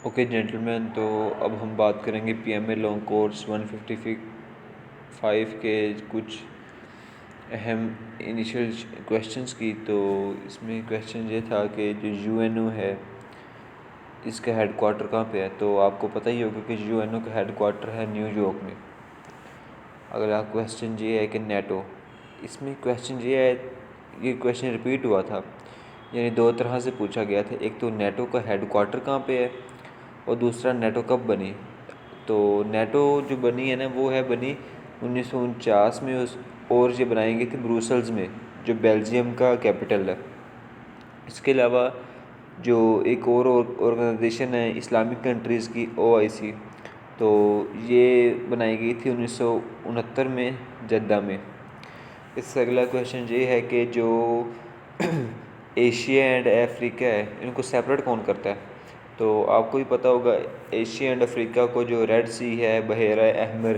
Okay gentleman, تو اب ہم بات کریں گے P M A long course 155 کے کچھ اہم انیشیل کویشچنس کی۔ تو اس میں کویشچن یہ تھا کہ جو یو این او ہے اس کا ہیڈ کوارٹر کہاں پہ ہے؟ تو آپ کو پتہ ہی ہوگا کہ یو این او کا ہیڈ کوارٹر ہے نیو یارک میں۔ اگلا کویشچن یہ ہے کہ نیٹو، اس میں کویشچن یہ ہے، یہ کویشچن ریپیٹ ہوا تھا، یعنی دو طرح سے پوچھا گیا تھا۔ ایک تو نیٹو کا ہیڈ کوارٹر کہاں پہ ہے، اور دوسرا نیٹو کب بنی۔ تو نیٹو جو بنی ہے نا، وہ ہے بنی 1949 میں، اور یہ بنائی گئی تھی بروسلز میں، جو بیلجیم کا کیپٹل ہے۔ اس کے علاوہ جو ایک اور آرگنائزیشن ہے اسلامک کنٹریز کی، OIC، تو یہ بنائی گئی تھی 1969 میں جدہ میں۔ اس سے اگلا کویشچن یہ ہے کہ جو ایشیا اینڈ افریقہ ہے، ان کو سیپریٹ کون کرتا ہے؟ تو آپ کو بھی پتہ ہوگا، ایشیا اینڈ افریقہ کو جو ریڈ سی ہے، بحیرہ احمر،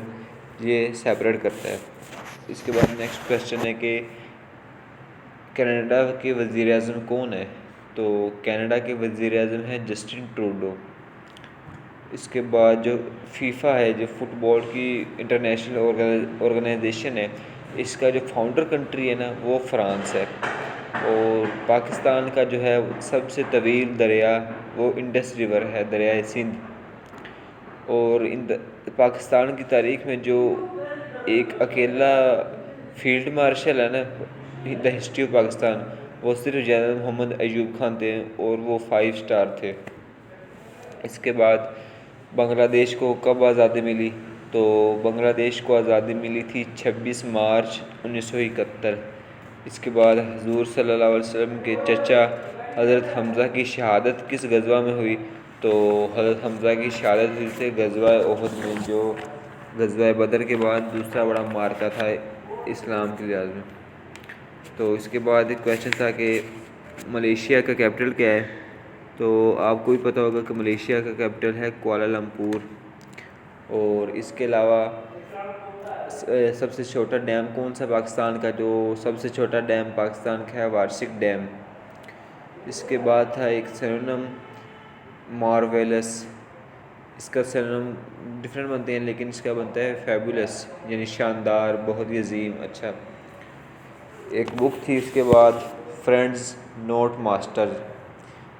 یہ سیپریٹ کرتا ہے۔ اس کے بعد نیکسٹ کویشچن ہے کہ کینیڈا کے وزیر اعظم کون ہے؟ تو کینیڈا کے وزیر اعظم ہے جسٹن ٹروڈو۔ اس کے بعد جو فیفا ہے، جو فٹ بال کی انٹرنیشنل آرگنائزیشن ہے، اس کا جو فاؤنڈر کنٹری ہے نا، وہ فرانس ہے۔ اور پاکستان کا جو ہے سب سے طویل دریا، وہ انڈس ریور ہے، دریائے سندھ۔ اور پاکستان کی تاریخ میں جو ایک اکیلا فیلڈ مارشل ہے نا، دا ہسٹری آف پاکستان، وہ صرف جنرل محمد ایوب خان تھے، اور وہ 5 اسٹار تھے۔ اس کے بعد بنگلہ دیش کو کب آزادی ملی؟ تو بنگلہ دیش کو آزادی ملی تھی 26 مارچ 1971۔ اس کے بعد حضور صلی اللہ علیہ وسلم کے چچا حضرت حمزہ کی شہادت کس غزوہ میں ہوئی؟ تو حضرت حمزہ کی شہادت ہوئی تھی غزوہ احد میں، جو غزوہ بدر کے بعد دوسرا بڑا معرکہ تھا اسلام کے لحاظ میں۔ تو اس کے بعد ایک کویشچن تھا کہ ملیشیا کا کیپٹل کیا ہے؟ تو آپ کو بھی پتہ ہوگا کہ ملیشیا کا کیپٹل ہے کوالالمپور۔ اور اس کے علاوہ سب سے چھوٹا ڈیم کون سا پاکستان کا؟ جو سب سے چھوٹا ڈیم پاکستان کا ہے وارشک ڈیم۔ اس کے بعد تھا ایک سینونم مارویلس، اس کا سینونم ڈفرینٹ بنتے ہیں، لیکن اس کا بنتا ہے فیبولس، یعنی شاندار، بہت ہی عظیم، اچھا۔ ایک بک تھی اس کے بعد فرینڈز نوٹ ماسٹر،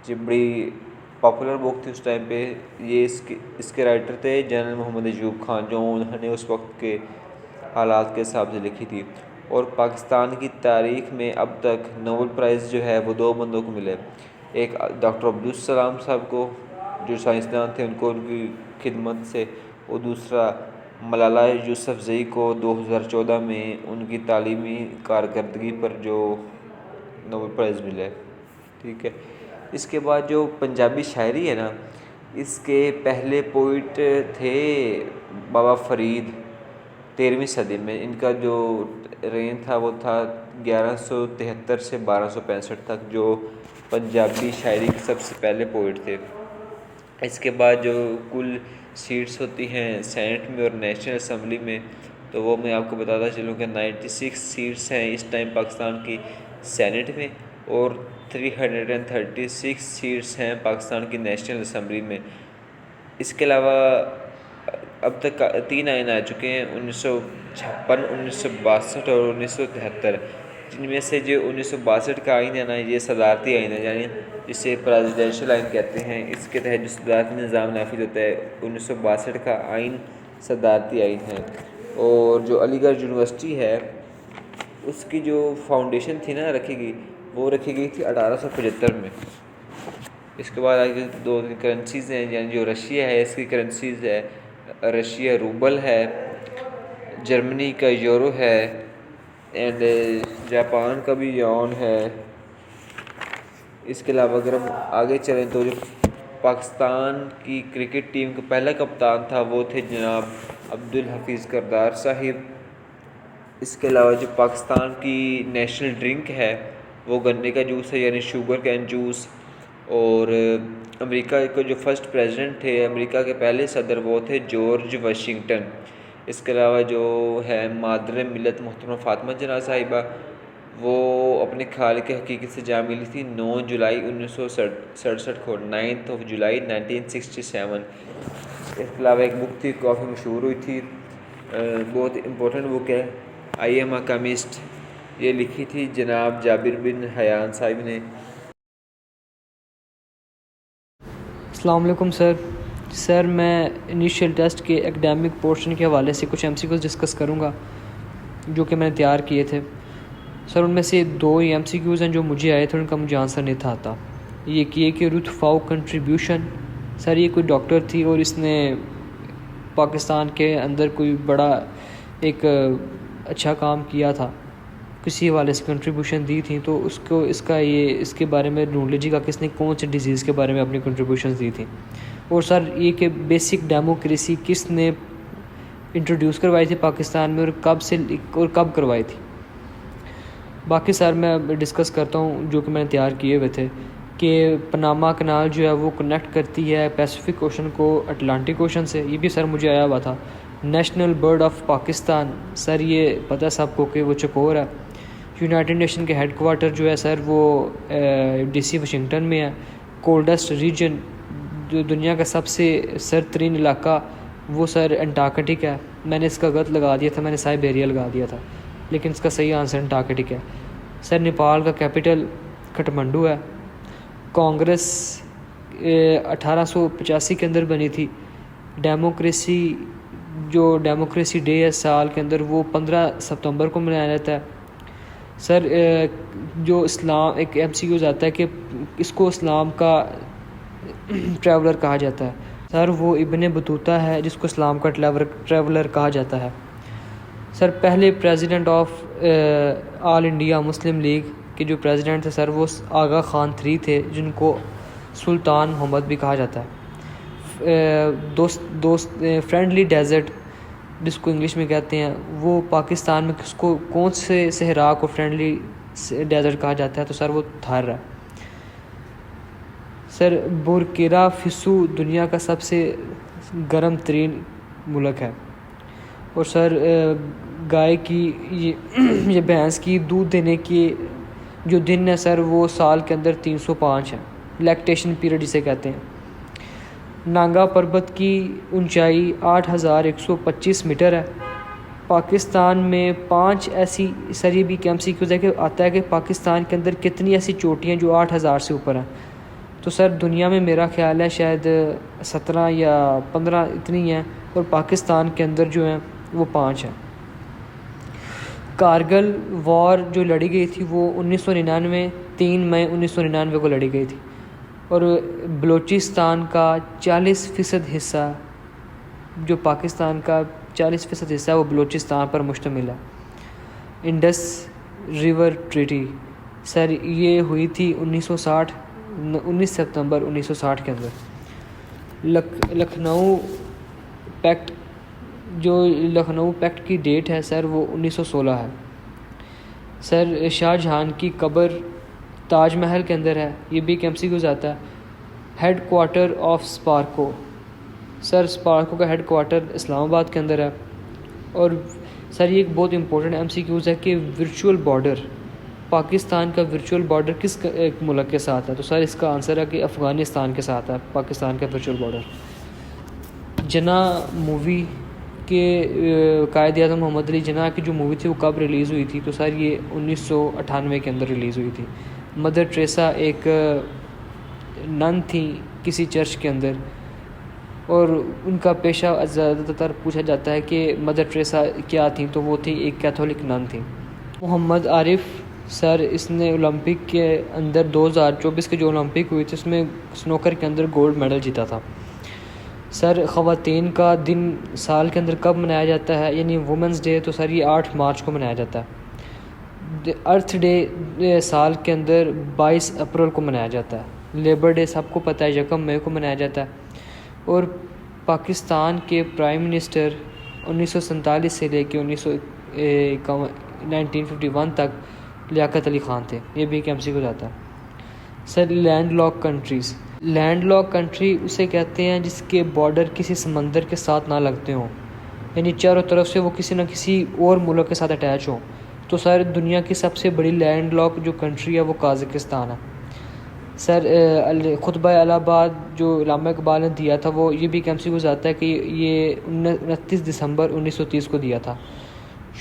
یہ بڑی پاپولر بک تھی اس ٹائم پہ۔ یہ اس کے رائٹر تھے جنرل محمد ایوب خان، جو انہوں نے اس وقت کے حالات کے حساب سے لکھی تھی۔ اور پاکستان کی تاریخ میں اب تک نوبل پرائز جو ہے وہ 2 بندوں کو ملے، ایک ڈاکٹر عبدالسلام صاحب کو، جو سائنسدان تھے، ان کو ان کی خدمت سے، اور دوسرا ملالہ یوسفزئی کو 2014 میں ان کی تعلیمی کارکردگی پر جو نوبل پرائز ملا ہے، ٹھیک ہے۔ اس کے بعد جو پنجابی شاعری ہے نا، اس کے پہلے پوئٹ تھے بابا فرید، 13ویں صدی میں۔ ان کا جو رین تھا وہ تھا 1173 سے 1265 تک، جو پنجابی شاعری کے سب سے پہلے پوئٹ تھے۔ اس کے بعد جو کل سیٹس ہوتی ہیں سینٹ میں اور نیشنل اسمبلی میں، تو وہ میں آپ کو بتاتا چلوں کہ 96 سیٹس ہیں اس ٹائم پاکستان کی سینٹ میں، اور 336 سیٹس ہیں پاکستان کی نیشنل اسمبلی میں۔ اس کے علاوہ اب تک 3 آئین آ چکے ہیں، 1956، 1962 اور 1973، جن میں سے جو 1962 کا آئین ہے نا، یہ صدارتی آئین ہے، یعنی جسے پریزیڈینشل آئین کہتے ہیں۔ اس کے تحت جو صدارتی نظام نافذ ہوتا ہے، 1962 کا آئین صدارتی آئین ہے۔ اور جو علی گڑھ یونیورسٹی ہے، اس کی جو فاؤنڈیشن تھی نا رکھی گئی، وہ رکھی گئی تھی 1875 میں۔ اس کے بعد آگے 2 کرنسیز ہیں، یعنی جو رشیا ہے اس کی کرنسیز ہے، رشیا روبل ہے، جرمنی کا یورو ہے، اینڈ جاپان کا بھی یون ہے۔ اس کے علاوہ اگر ہم آگے چلیں تو جو پاکستان کی کرکٹ ٹیم کا پہلا کپتان تھا وہ تھے جناب عبدالحفیظ کردار صاحب۔ اس کے علاوہ جو پاکستان کی نیشنل ڈرنک ہے وہ گنے کا جوس ہے، یعنی شوگر کین جوس۔ اور امریکہ کے جو فرسٹ پریزیڈنٹ تھے، امریکہ کے پہلے صدر، وہ تھے جارج واشنگٹن۔ اس کے علاوہ جو ہے مادر ملت محترمہ فاطمہ جناح صاحبہ، وہ اپنے خالق حقیقت سے جا ملی تھی 9 جولائی 1967 کو، 9 جولائی 1967۔ اس کے علاوہ ایک بک تھی کافی مشہور ہوئی تھی، بہت امپورٹنٹ بک ہے، آئی ایم اے کیمسٹ، یہ لکھی تھی جناب جابر بن حیان صاحب نے۔ السلام علیکم سر میں انیشیل ٹیسٹ کے ایکڈیمک پورشن کے حوالے سے کچھ MCQs ڈسکس کروں گا جو کہ میں نے تیار کیے تھے۔ سر ان میں سے 2 MCQs ہیں جو مجھے آئے تھے، ان کا مجھے آنسر نہیں تھا آتا۔ یہ کہ روتھ فاؤ کنٹریبیوشن، سر یہ کوئی ڈاکٹر تھی اور اس نے پاکستان کے اندر کوئی بڑا ایک اچھا کام کیا تھا، کسی حوالے سے کنٹریبیوشن دی تھی، تو اس کے بارے میں ڈھونڈ لیجیے گا کس نے کون سے ڈیزیز کے بارے میں اپنی کنٹریبیوشنز دی تھی۔ اور سر یہ کہ بیسک ڈیموکریسی کس نے انٹروڈیوس کروائی تھی پاکستان میں اور کب کروائی تھی۔ باقی سر میں ڈسکس کرتا ہوں جو کہ میں نے تیار کیے ہوئے تھے، کہ پناما کنال جو ہے وہ کنیکٹ کرتی ہے پیسفک اوشن کو اٹلانٹک اوشن سے، یہ بھی سر مجھے آیا ہوا تھا۔ نیشنل برڈ آف پاکستان، سر یہ پتہ ہے سب کو کہ وہ چکور ہے۔ یونائٹڈ نیشن کے ہیڈ کوارٹر جو ہے سر وہ DC واشنگٹن میں ہے۔ کولڈسٹ ریجن جو دنیا کا سب سے سرد ترین علاقہ وہ سر انٹارکٹک ہے۔ میں نے اس کا غلط لگا دیا تھا، میں نے سائبیریا لگا دیا تھا، لیکن اس کا صحیح آنسر انٹارکٹک ہے۔ سر نیپال کا کیپٹل کھٹمنڈو ہے۔ کانگریس 1885 کے اندر بنی تھی۔ ڈیموکریسی ڈے ہے سال کے اندر، وہ 15 ستمبر کو منایا جاتا ہے۔ سر جو اسلام ایک MCQ آتا ہے کہ اس کو اسلام کا ٹریولر کہا جاتا ہے، سر وہ ابن بطوطہ ہے جس کو اسلام کا ٹریولر کہا جاتا ہے۔ سر پہلے president of all India Muslim league کے جو پریزیڈنٹ تھے سر وہ آغا خان 3 تھے، جن کو سلطان محمد بھی کہا جاتا ہے۔ دوست فرینڈلی ڈیزرٹ جس کو انگلش میں کہتے ہیں، وہ پاکستان میں کس کو کون سے صحرا کو فرینڈلی ڈیزرٹ کہا جاتا ہے، تو سر وہ تھار ہے۔ سر بورکینا فاسو دنیا کا سب سے گرم ترین ملک ہے۔ اور سر گائے کی یہ بھینس کی دودھ دینے کی جو دن ہے سر وہ سال کے اندر 305 ہے، لیکٹیشن پیریڈ جسے کہتے ہیں۔ نانگا پربت کی اونچائی 8125 میٹر ہے۔ پاکستان میں 5 ایسی، سر یہ بھی MCQ ہے کہ آتا ہے کہ پاکستان کے اندر کتنی ایسی چوٹیاں جو 8000 سے اوپر ہیں، تو سر دنیا میں میرا خیال ہے شاید 17 یا 15 اتنی ہیں، اور پاکستان کے اندر جو ہیں وہ 5 ہیں۔ کارگل وار جو لڑی گئی تھی وہ 1999 3 مئی 1999 کو لڑی گئی تھی، اور بلوچستان کا 40% حصہ، جو پاکستان کا 40% حصہ ہے وہ بلوچستان پر مشتمل ہے۔ انڈس ریور ٹریٹی، سر یہ ہوئی تھی 19 ستمبر 1960 کے اندر۔ لکھنؤ پیکٹ، جو لکھنؤ پیکٹ کی ڈیٹ ہے سر وہ 1916 ہے۔ سر شاہ جہان کی قبر تاج محل کے اندر ہے، یہ بھی ایک MCQ آتا ہے۔ ہیڈ کوارٹر آف اسپارکو، سر اسپارکو کا ہیڈ کوارٹر اسلام آباد کے اندر ہے۔ اور سر یہ ایک بہت امپورٹنٹ MCQ ہے کہ ورچوئل بارڈر، پاکستان کا ورچوئل بارڈر کس ملک کے ساتھ ہے، تو سر اس کا آنسر ہے کہ افغانستان کے ساتھ ہے پاکستان کا ورچوئل بارڈر۔ جناح مووی کے قائد اعظم محمد علی جناح کی جو مووی تھی وہ کب ریلیز ہوئی تھی، تو سر یہ 1998 کے اندر ریلیز ہوئی تھی۔ مدر ٹریسا ایک نن تھی کسی چرچ کے اندر، اور ان کا پیشہ زیادہ تر پوچھا جاتا ہے کہ مدر ٹریسا کیا تھیں، تو وہ تھی ایک کیتھولک نن تھیں۔ محمد عارف، سر اس نے اولمپک کے اندر 2024 کے جو اولمپک ہوئی تھی اس میں سنوکر کے اندر گولڈ میڈل جیتا تھا۔ سر خواتین کا دن سال کے اندر کب منایا جاتا ہے، یعنی وومنز ڈے، تو سر یہ 8 مارچ کو منایا جاتا ہے۔ ارتھ ڈے سال کے اندر 22 اپریل کو منایا جاتا ہے۔ لیبر ڈے سب کو پتہ ہے 1 مئی کو منایا جاتا ہے۔ اور پاکستان کے پرائم منسٹر 1947 سے لے کے 1951 تک لیاقت علی خان تھے، یہ بھی ایک MCQ جاتا ہے۔ Sir land lock countries, land lock country اسے کہتے ہیں جس کے بارڈر کسی سمندر کے ساتھ نہ لگتے ہوں، یعنی چاروں طرف سے وہ کسی نہ کسی اور ملک کے ساتھ اٹیچ ہوں، تو سر دنیا کی سب سے بڑی لینڈ لاک جو کنٹری ہے وہ قازقستان ہے. سر خطبہ الہ آباد جو علامہ اقبال نے دیا تھا وہ یہ بھی ایک MCQ آتا ہے کہ یہ 29 دسمبر 1930 کو دیا تھا.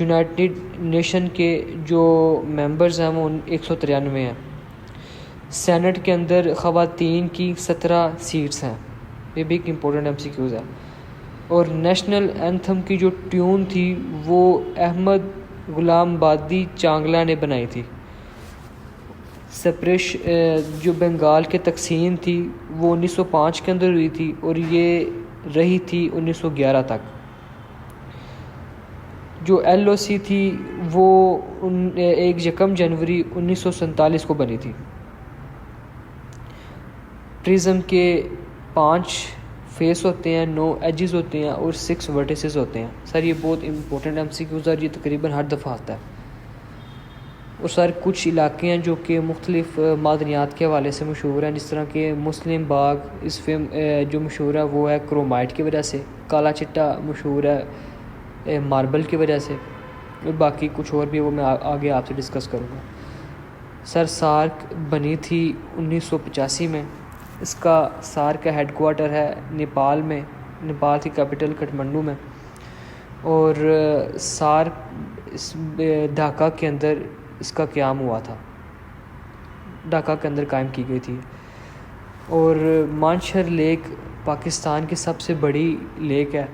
یونائٹڈ نیشن کے جو ممبرز ہیں وہ 193 ہیں. سینٹ کے اندر خواتین کی 17 سیٹس ہیں. یہ بھی ایک امپورٹنٹ MCQ ہے. اور نیشنل اینتھم کی جو ٹیون تھی وہ احمد غلام بادی چانگلا نے بنائی تھی. جو بنگال کے تقسیم تھی وہ 1905 کے اندر ہوئی تھی اور یہ رہی تھی 1911 تک. جو LOC تھی وہ 1 جنوری 1947 کو بنی تھی. پرزم کے 5 فیس ہوتے ہیں, 9 ایجز ہوتے ہیں اور 6 ورٹیسز ہوتے ہیں. سر یہ بہت امپورٹنٹ MCQs ہے, یہ تقریباً ہر دفعہ آتا ہے. اور سر کچھ علاقے ہیں جو کہ مختلف معدنیات کے حوالے سے مشہور ہیں, جس طرح کہ مسلم باغ اس فلم جو مشہور ہے وہ ہے کرومائٹ کی وجہ سے. کالا چٹا مشہور ہے ماربل کی وجہ سے. اور باقی کچھ اور بھی وہ میں آگے آپ سے ڈسکس کروں گا. سر سارک بنی تھی 1985 میں. اس کا سارک کا ہیڈ کوارٹر ہے نیپال میں. نیپال کی کیپٹل کٹمنڈو میں. اور سارک ڈھاکہ کے اندر اس کا قیام ہوا تھا. ڈھاکہ کے اندر قائم کی گئی تھی. اور مانشر لیک پاکستان کی سب سے بڑی لیک ہے.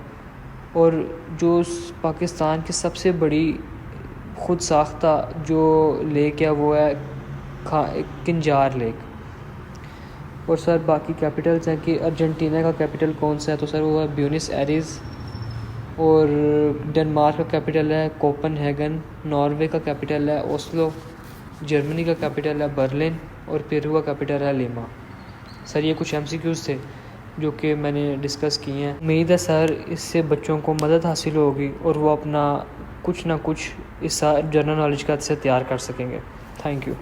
اور جو پاکستان کی سب سے بڑی خود ساختہ جو لیک ہے وہ ہے کنجار لیک. اور سر باقی کیپٹلز ہیں کہ ارجنٹینا کا کیپٹل کون سا ہے, تو سر وہ ہے بیونس ایریز. اور ڈنمارک کا کیپٹل ہے کوپن ہیگن. ناروے کا کیپٹل ہے اوسلو. جرمنی کا کیپٹل ہے برلن. اور پیرو کا کیپٹل ہے لیما. سر یہ کچھ MCQs تھے جو کہ میں نے ڈسکس کیے ہیں. امید ہے سر اس سے بچوں کو مدد حاصل ہوگی اور وہ اپنا کچھ نہ کچھ اس جنرل نالج کا سے تیار کر سکیں گے. Thank you.